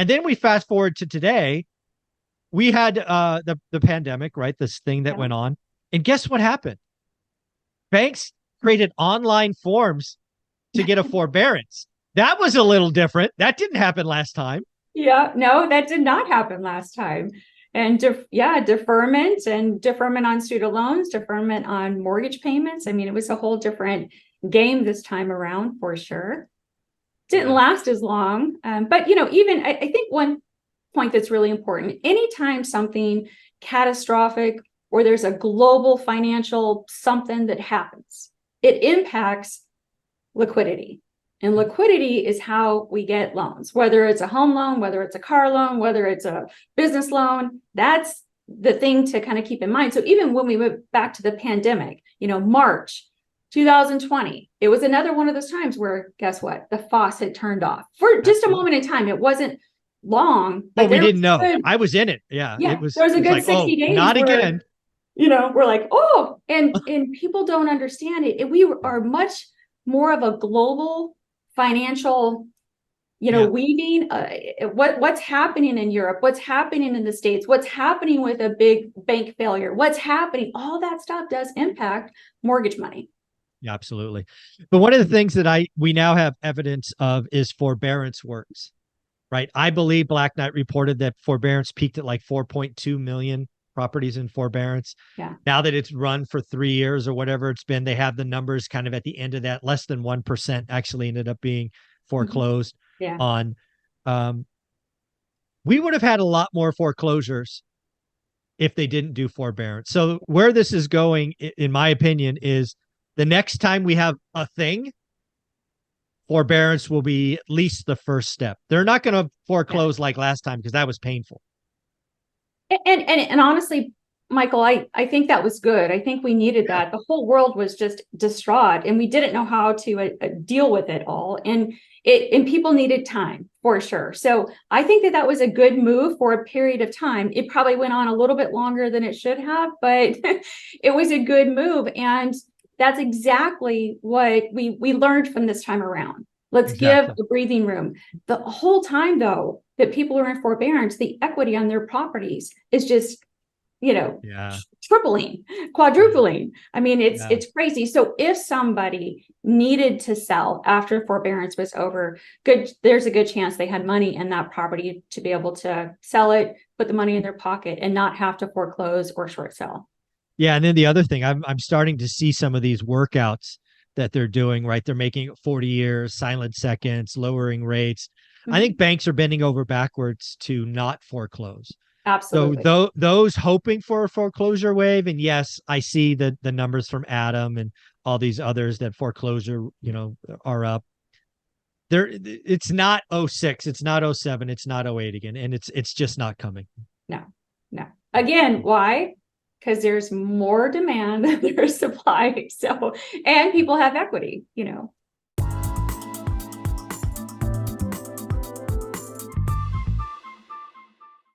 And then we fast forward to today. We had the pandemic, right? This thing that Yeah. went on. And guess what happened? Banks created online forms to get a forbearance. That was a little different. That didn't happen last time. Yeah, no, that did not happen last time. And deferment and deferment on student loans, deferment on mortgage payments. I mean, it was a whole different game this time around for sure. Didn't Yeah. last as long. But, even I think one point that's really important, anytime something catastrophic or there's a global financial something that happens, it impacts liquidity. And liquidity is how we get loans, whether it's a home loan, whether it's a car loan, whether it's a business loan. That's the thing to kind of keep in mind. So even when we went back to the pandemic, March 2020, it was another one of those times where, guess what? The faucet turned off for just a moment in time. It wasn't long, Well, but we there didn't was know. good, I was in it. Yeah. yeah, there was a It was good like, oh, 60 days not where, again. we're like, oh, and people don't understand it. We are much more of a global financial, Yeah. weaving what's happening in Europe, what's happening in the States, what's happening with a big bank failure, what's happening, all that stuff does impact mortgage money. Yeah, absolutely. But one of the things that we now have evidence of is forbearance works, right? I believe Black Knight reported that forbearance peaked at like 4.2 million properties in forbearance. Yeah. Now that it's run for 3 years or whatever it's been, they have the numbers kind of at the end of that. Less than 1% actually ended up being foreclosed Yeah. on. Um, we would have had a lot more foreclosures if they didn't do forbearance. So where this is going, in my opinion, is the next time we have a thing, forbearance will be at least the first step. They're not going to foreclose like last time because that was painful. And honestly, Michael, I think that was good. I think we needed that. The whole world was just distraught, and we didn't know how to deal with it all. And people needed time for sure. So I think that was a good move for a period of time. It probably went on a little bit longer than it should have, but it was a good move. And that's exactly what we learned from this time around. Let's give Exactly. a breathing room. The whole time, though, that people are in forbearance, the equity on their properties is just, Yeah. tripling, quadrupling. I mean, Yeah. it's crazy. So if somebody needed to sell after forbearance was over, there's a good chance they had money in that property to be able to sell it, put the money in their pocket, and not have to foreclose or short sell. Yeah. And then the other thing, I'm starting to see some of these workouts that they're doing, right? They're making it 40 years, silent seconds, lowering rates. I think banks are bending over backwards to not foreclose. So Absolutely. those hoping for a foreclosure wave, and yes, I see the numbers from Adam and all these others that foreclosure, are up. It's not '06, it's not '07, it's not '08 again, and it's just not coming. No, no. Again, why? Because there's more demand than there's supply. So, and people have equity,